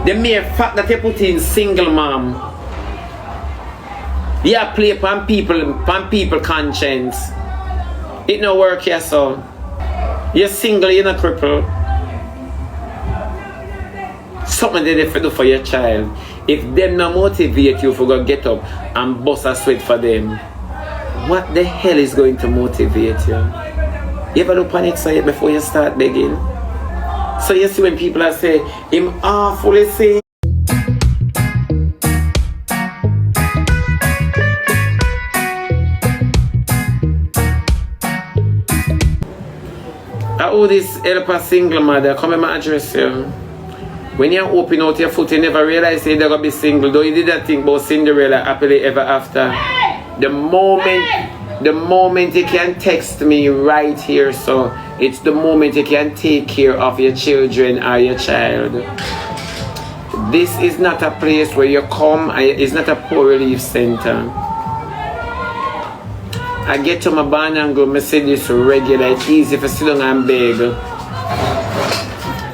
The mere fact that you put in single mom, you play upon people conscience. It no work here, so. You're single, you're not crippled. Something they have to do for your child. If them not motivate you for go get up and bust a sweat for them, what the hell is going to motivate you? You ever look on it so before you start begging? So you see when people are saying, him awfully say. Oh, this help a single mother, come and address you. When you open out your foot, you never realize you're going to be single. Though you did that thing about Cinderella happily ever after. The moment you can text me right here, so it's the moment you can take care of your children or your child. This is not a place where you come, it's not a poor relief center. I get to my barn and go, I say this regular, it's easy for sit down and beg.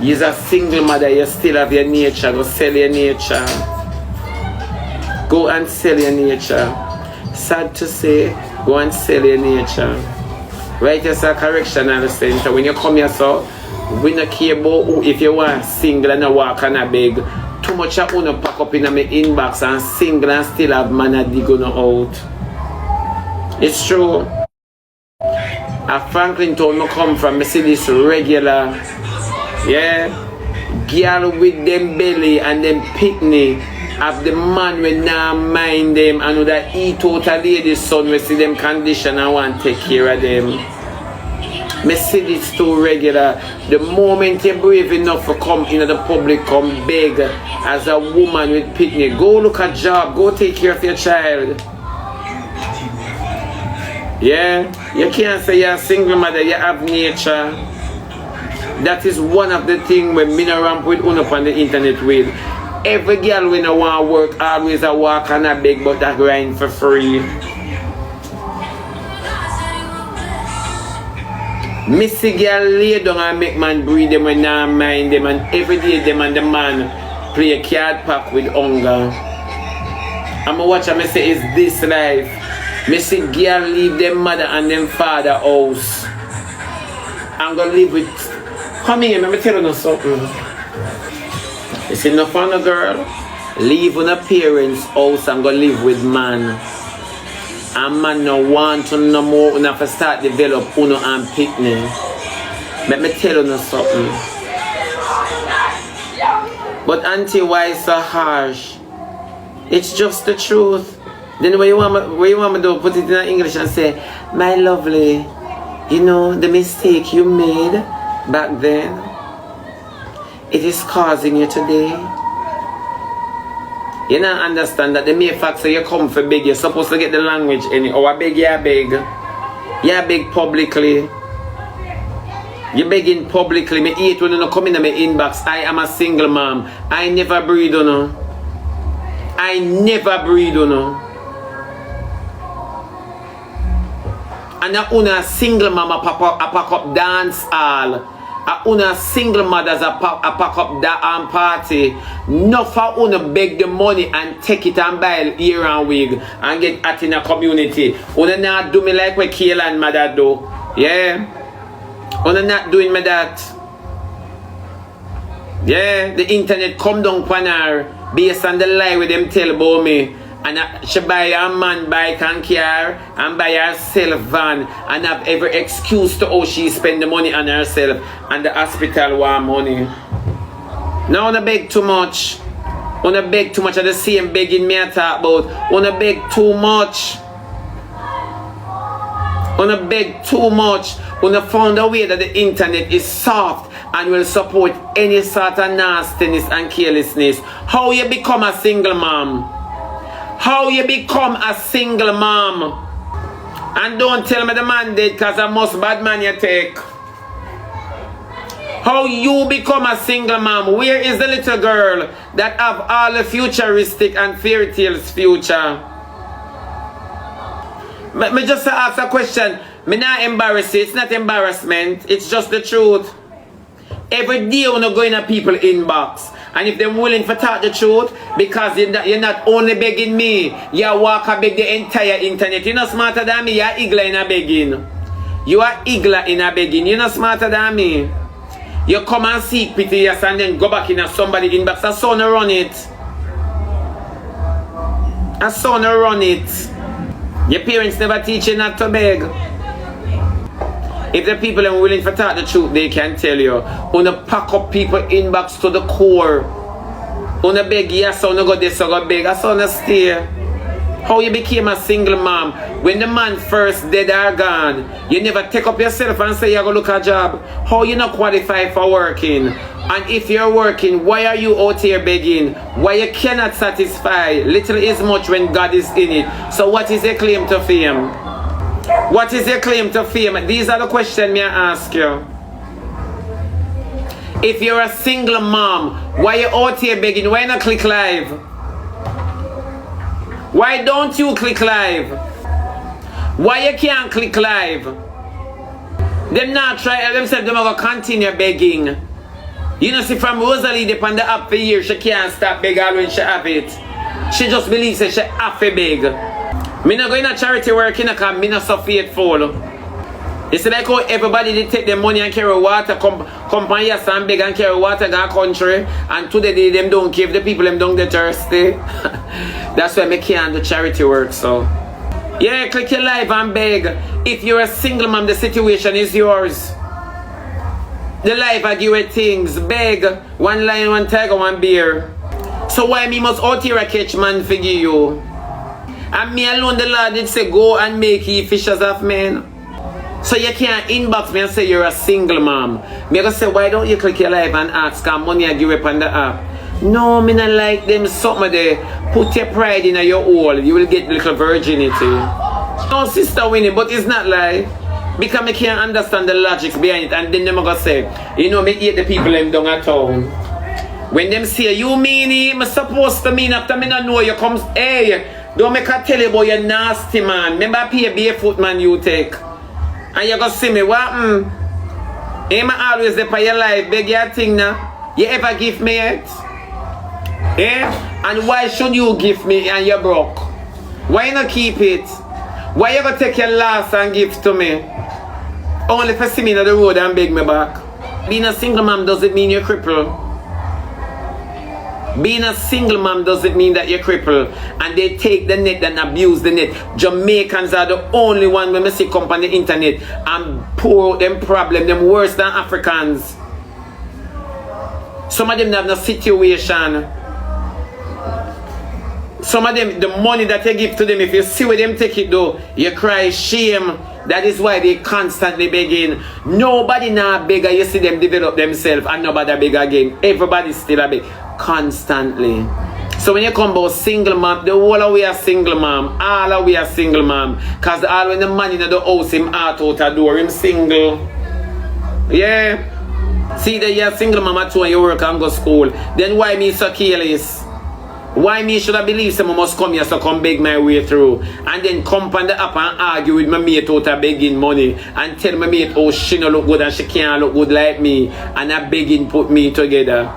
You're a single mother, you still have your nature, go sell your nature. Go and sell your nature. Sad to say, go and sell your nature. Right, as a correctional center, when you come here, so, we don't care about who, if you want single and a walk and a beg. Too much of you pack up in my inbox and single and still have man a dig on out. It's true. At Franklin town I come from, I see this regular, yeah, girl with them belly and them picnic, have the man when now mind them and that eat out a lady's son, we see them condition and want to take care of them. I see this too regular. The moment you're brave enough to come into the public, come beg as a woman with picnic, go look at job, go take care of your child. Yeah, you can't say you're a single mother, you have nature. That is one of the things when me no ramp with on the internet with. Every girl when I want to work, always a walk and a beg, but I grind for free. Missy girl lay down and make man breathe them when I mind them, and every day them and the man play a card pack with hunger. I'm watch and I say, is this life? Me see girl leave them mother and them father house. I'm gonna live with. Come here, let me tell you something. You see, no fun, girl. Leave on a parents' house and go live with man. And man no want to no more. You have to start develop uno and picnic. Let me tell you something. But auntie, why is so harsh? It's just the truth. Then what you want me to do? Put it in English and say, my lovely, you know the mistake you made back then, it is causing you today. You don't understand that the mere fact that you come for beg, you're supposed to get the language in it. Oh, I beg, yeah, beg. Yeah, beg publicly. You begging publicly. Me eat when you come in my inbox. I am a single mom. I never breed on you. I never breed on you. And a una single mama pack up dance hall. A una single mothers a pack up that party. No for una beg the money and take it and buy ear and wig and get at in a community. Una not do me like what Kayla and mother do. Yeah. Una not doing me that. Yeah. The internet come down upon her based on the lie with them tell about me. And she buy a man bike and car and buy herself van and have every excuse to how she spend the money on herself and the hospital want money. Now wanna beg too much. Wanna beg too much of the same begging me I talk about. Wanna beg too much. Wanna beg too much. Wanna found a way that the internet is soft and will support any sort of nastiness and carelessness. How you become a single mom? How you become a single mom? And don't tell me the man did, because I must bad man you take. How you become a single mom? Where is the little girl that have all the futuristic and fairy tales future? Me just ask a question. Me not embarrass it. It's not embarrassment. It's just the truth. Every day when you go in a people inbox. And if they're willing to talk the truth, because you're not only begging me, you walk and beg the entire internet. You're not smarter than me, you're igla in a begging. You are igla in a begging. You're not smarter than me. You come and seek pity, yes, and then go back in a somebody inbox. I saw no run it. I saw no run it. Your parents never teach you not to beg. If the people are willing to talk the truth, they can tell you. Wanna pack up people inbox to the core. Wanna beg, yes, wanna go this, wanna beg. I saw no stay. How you became a single mom? When the man first dead or gone, you never take up yourself and say you're gonna look a job. How you not qualified for working? And if you're working, why are you out here begging? Why you cannot satisfy? Little is much when God is in it. So what is your claim to fame? What is your claim to fame? These are the questions me I ask you. If you're a single mom, why you out here begging? Why not click live? Why don't you click live? Why you can't click live? Them not try themselves, them gonna continue begging. You know, see from Rosalie upon the app for years, she can't stop begging when she have it. She just believes that she have to beg. Me not going to charity work, because me not so faithful. It's like how everybody they take their money and carry water, come on here and beg and carry water in our country, and today them don't give the people them don't get thirsty. That's why me can't do charity work, so. Yeah, click your live and beg. If you're a single mom, the situation is yours. The life I give you things. Beg. One lion, one tiger, one bear. So why me must out here catch man figure you? And me alone, the Lord did say, go and make ye fishers of men. So you can't inbox me and say you're a single mom. Me gonna say, why don't you click your live and ask how money I give up on the app? No, me not like them something there. Put your pride in your hole. You will get little virginity. No, sister Winnie, but it's not like. Because me can't understand the logics behind it. And then them gonna say, you know, me hate the people them down at town. When them say, you mean him, supposed to mean after me not know you comes, hey. Don't make her tell you about your nasty man. Remember pay barefoot man you take. And you go see me, what? Am I always there for your life? Beg your thing now. You ever give me it? And why should you give me and you broke? Why not keep it? Why you gonna take your last and give to me? Only for see me on the road and beg me back. Being a single mom doesn't mean you're crippled. Being a single mom doesn't mean that you're crippled. And they take the net and abuse the net. Jamaicans are the only one when I see come on the internet and pour out them problem, them worse than Africans. Some of them have no situation. Some of them, the money that you give to them, if you see where them take it though, you cry shame. That is why they constantly begging. Nobody now beg, you see them develop themselves and nobody beg again. Everybody still a beg. Constantly. So when you come about single mom, the whole of we are single mom. All of we are single mom. Because all when the man in the house, him out the door, him single. Yeah. See that you're single mom at 2 and you work and go school. Then why me so careless? Why me should I believe someone must come here so come beg my way through? And then come on the app and argue with my mate out of begging money. And tell my mate, oh, she no look good and she can't look good like me. And I begging put me together.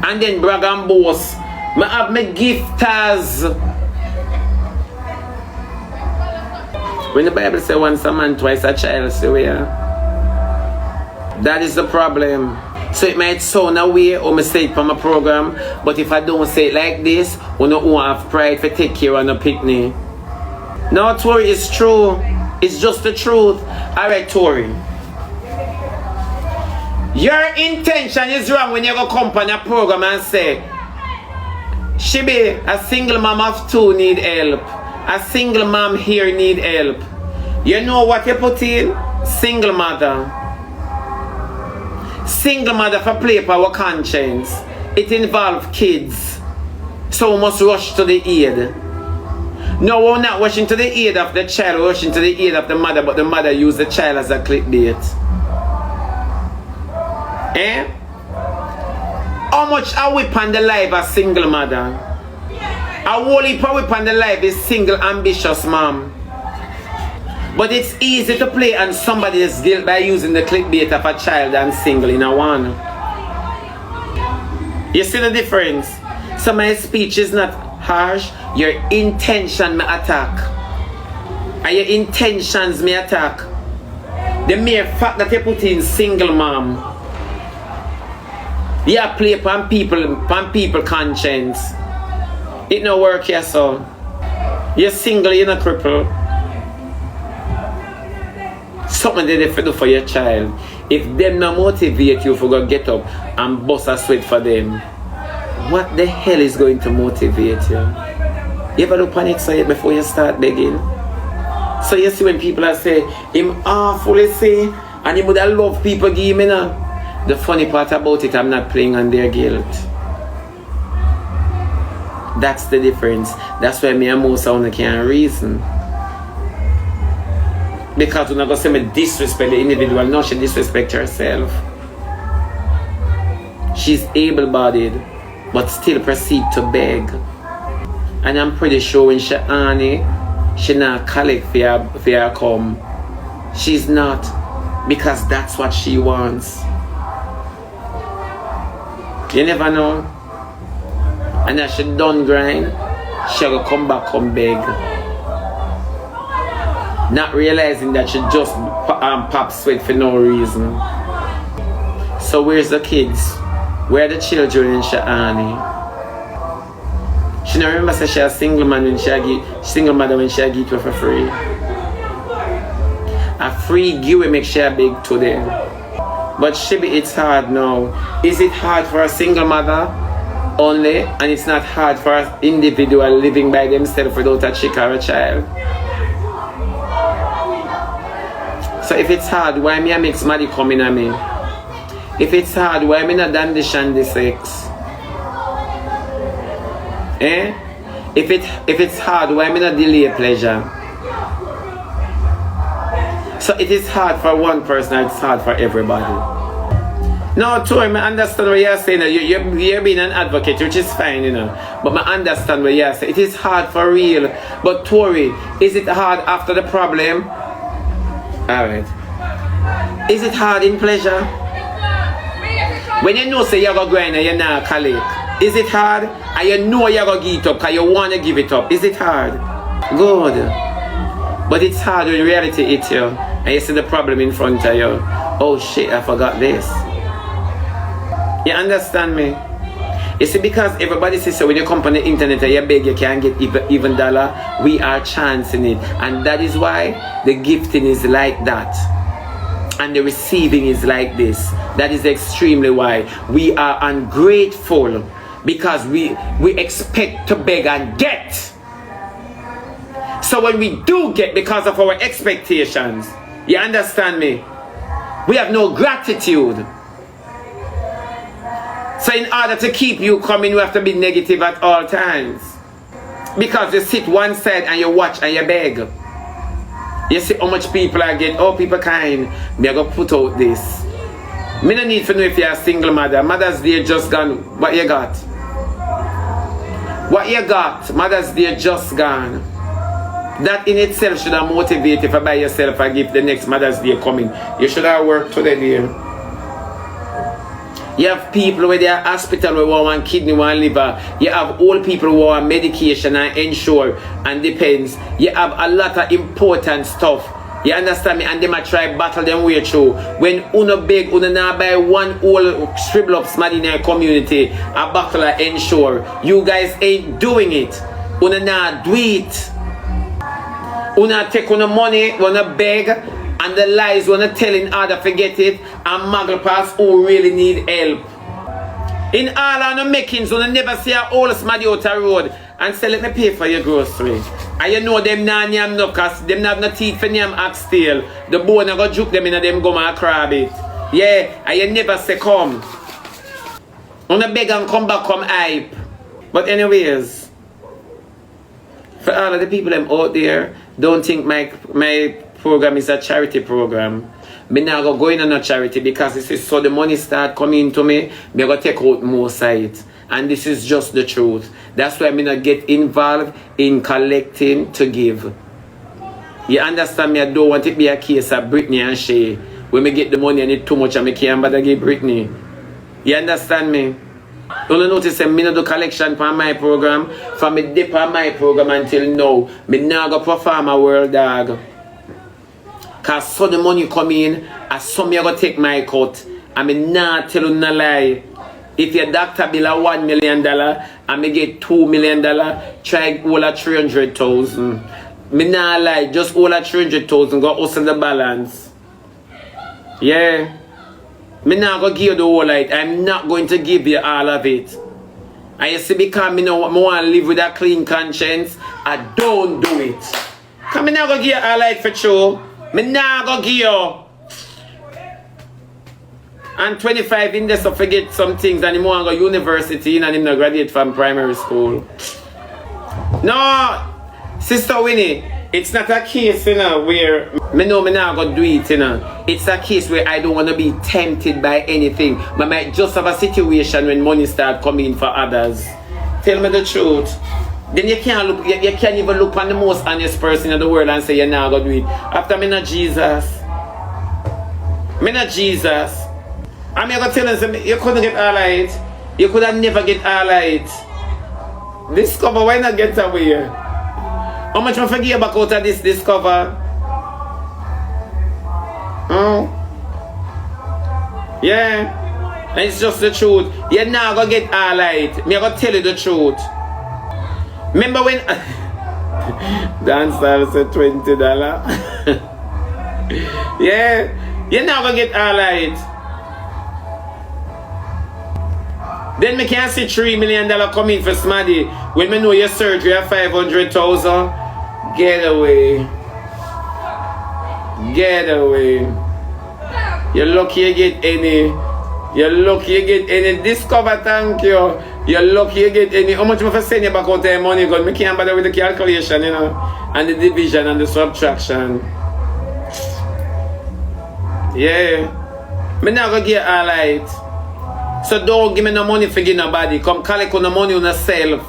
And then brag and boast. I have my gifters. When the Bible says once a man, twice a child, so yeah. That is the problem. So it might sound a way or mistake from a program, but if I don't say it like this, we don't have pride to take care of a picnic. No, Tori, it's true. It's just the truth. Alright, Tori. Your intention is wrong when you go come on a program and say, Shibi, a single mom of 2 need help. A single mom here need help. You know what you put in? Single mother. Single mother for play for our conscience. It involves kids. So we must rush to the aid. No, we're not rushing to the aid of the child, we're rushing to the aid of the mother, but the mother used the child as a clickbait. How much are we on the life as single mother? A whole heap of we on the life is single ambitious mom. But it's easy to play on somebody's guilt by using the clickbait of a child and single in a one. You see the difference? So my speech is not harsh. Your intention may attack. And your intentions may attack. The mere fact that you put in single mom. You play upon people conscience. It no work here, so. You're single, you're not crippled. Something they have to do for your child. If them not motivate you for go get up and bust a sweat for them, what the hell is going to motivate you? You ever look panic so before you start begging? So you see when people are say, him awfully say, and he would have love people give me now. The funny part about it, I'm not playing on their guilt. That's the difference. That's why me and most of them can't reason. Because we're not going to say me disrespect the individual. No, she disrespect herself. She's able-bodied, but still proceed to beg. And I'm pretty sure when she Annie, she not collect for her come. She's not. Because that's what she wants. You never know. And as she done grind, she'll come back, come beg. Not realizing that she just pop sweat for no reason. So where's the kids? Where are the children in Sha'ani? She don't remember say she a single man when single mother when she get her for free. A free give make she a big to them. But Shebby, it's hard now. Is it hard for a single mother only, and it's not hard for an individual living by themselves without a chick or a child? So if it's hard, why me I make somebody come in on me? If it's hard, why me not done the shandy sex? Eh? If it's hard, why me not delay pleasure? So it is hard for one person, and it's hard for everybody. No, Tori, I understand what you're saying. You're being an advocate, which is fine, you know. But I understand what you're saying. It is hard for real. But Tori, is it hard after the problem? Alright. Is it hard in pleasure? When you know say you're going to grind and you're not collect, is it hard? And you know you're going to give it up because you want to give it up. Is it hard? Good. But it's hard when reality hits you and you see the problem in front of you. Oh shit, I forgot this. You understand me? You see, because everybody says so when you come on the internet and you beg you can't get even dollar, we are chancing it. And that is why the gifting is like that. And the receiving is like this. That is extremely why we are ungrateful, because we expect to beg and get. So when we do get because of our expectations, you understand me? We have no gratitude. So in order to keep you coming, you have to be negative at all times. Because you sit one side and you watch and you beg. You see how much people I get. Oh, people kind. Me I go put out this. Me no need to know if you're a single mother. Mother's Day just gone. What you got? What you got? Mother's Day just gone. That in itself should have motivated if you buy yourself a gift the next Mother's Day coming. You should have worked today, dear. You have people where they are hospital where one kidney, one liver. You have old people who are medication and insure and depends. You have a lot of important stuff. You understand me? And they might try battle them way through. When uno beg, uno now buy one old scribble up somebody in your community, a battle of insure. You guys ain't doing it. Uno now do it. Uno take uno money, uno beg, and the lies wanna tell in order to get it, and muggle pass who really need help. In all of the makings, wanna never see a old somebody out the road and say, let me pay for your grocery. And you know them nah nyam no, cause them not have no teeth for nyam oxtail. The bone a go juke them in a them gum and crab it. Yeah, and you never say come. Wanna beg and come back, come hype. But anyways, for all of the people them out there, don't think my program is a charity program. Me now go in on a charity because this is so the money start coming to me, me go take out more side. And this is just the truth. That's why me not get involved in collecting to give. You understand me? I don't want it to be a case of Britney and Shay. When me get the money and it too much and me can't bother give Britney. You understand me? Don't notice that me no do collection for my program. From me dip on my program until now, me now go perform a world dog. Cause so the money come in, and some me go take my cut. And me nah tell you no lie. If your doctor bill a $1 million and me get $2 million, try all a 300,000. Me nah lie, just all a 300,000 go hustle the balance. Yeah. Me not going to give you the whole light. I'm not going to give you all of it. And you see, because me want to live with a clean conscience, I don't do it. Because me not going to give you all light for sure. Me not going to give you. And 25 in there, so forget some things. And him want to go university and him not graduate from primary school. No, Sister Winnie, it's not a case, you know, where me know me not gonna do it, you know. It's a case where I don't want to be tempted by anything. But I might just have a situation when money start coming for others. Tell me the truth. Then you can't look, you can't even look on the most honest person in the world and say you're not gonna do it. After me not Jesus. Me not Jesus. I'm gonna tell you, you couldn't get all right. You could have never get all right. Discover, why not get away? How much I forget back out of this discover? Yeah. And it's just the truth. You're not gonna get all right. Me gonna tell you the truth. Remember when dance said $20? Yeah. You're not gonna get all right. Then me can't see $3 million coming for Smaddy when me know your surgery at 500,000. Get away. Get away. You're lucky you get any. You're lucky you get any. Discover, thank you. You're lucky you get any. How much am I send you back out there money? God, me can't bother with the calculation, you know, and the division and the subtraction. Yeah. Me not gonna get all right. So don't give me no money for give nobody. Come collect on the money on yourself.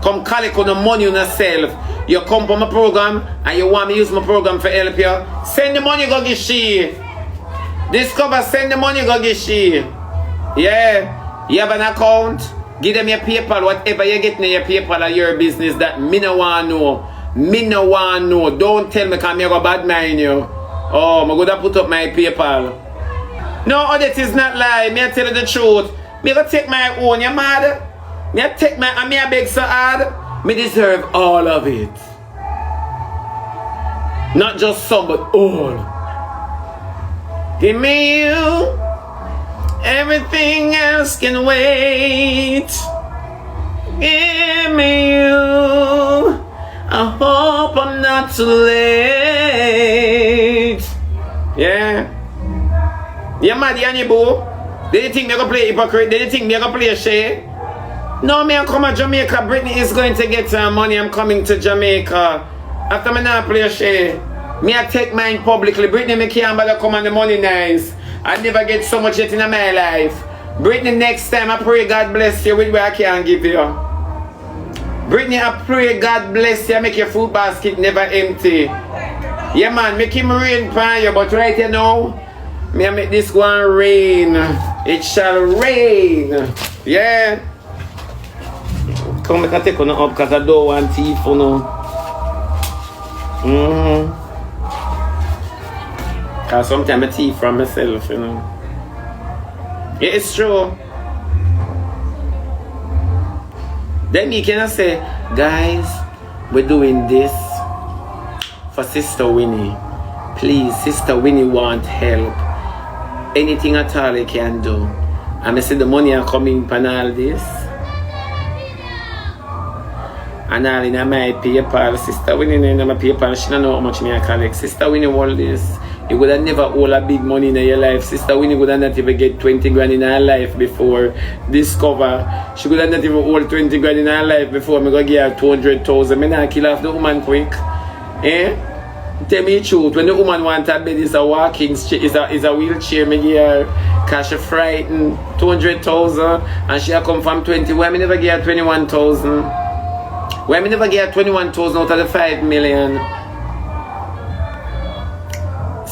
Come collect on the money on yourself. You come for my program and you want me to use my program for help you. Send the money, go get she. Discover, send the money, go get she. Yeah. You have an account. Give them your PayPal. Whatever you get in your PayPal or your business that me no want to know. Me no want to know. Don't tell me because me go bad mind you. Oh, I'm going to put up my PayPal. No, that is not lie. Me I tell you the truth. Me go take my own, you mad? Me I take my, and me I beg so hard. Me deserve all of it. Not just some, but all. Give me you. Everything else can wait. Give me you. I hope I'm not too late. Yeah. You mad, Yanni Boo? Did you think me gonna play hypocrite? Did you think me gonna play a Shay? No, me I come to Jamaica. Britney is going to get some money. I'm coming to Jamaica. After me not play a Shay. Me I take mine publicly. Britney me can't bother come on the money nice. I never get so much yet in my life. Britney, next time I pray God bless you with what I can give you. Britney, I pray God bless you. Make your food basket never empty. Yeah man, make him rain for you. But right here now, me I make this one rain. It shall rain. Yeah. Come make a take on up because I don't want thief for no. Because sometimes I thief from myself, you know. Yeah, it's true. Then you can say, guys, we're doing this for Sister Winnie. Please, Sister Winnie want help. Anything at all you can do. And I see the money are coming from all this. And all in my PayPal, Sister Winnie in my PayPal, she don't know how much me I collect. Sister Winnie all this. You would have never hold a big money in your life. Sister Winnie would have not even get 20 grand in her life before Discover. She would have not even hold 20 grand in her life before me go give her 200,000. Me not kill off the woman quick. Eh? Tell me the truth. When the woman wants a bed, it's a walking, is a wheelchair, me give her because she frightened 200,000 and she come from 20. Why me never give her 21,000? Why me never give her 21,000 out of the 5 million?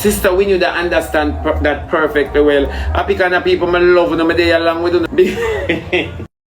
Sister, we knew that understand that perfectly well. Happy kind of people, I love them, they along with them.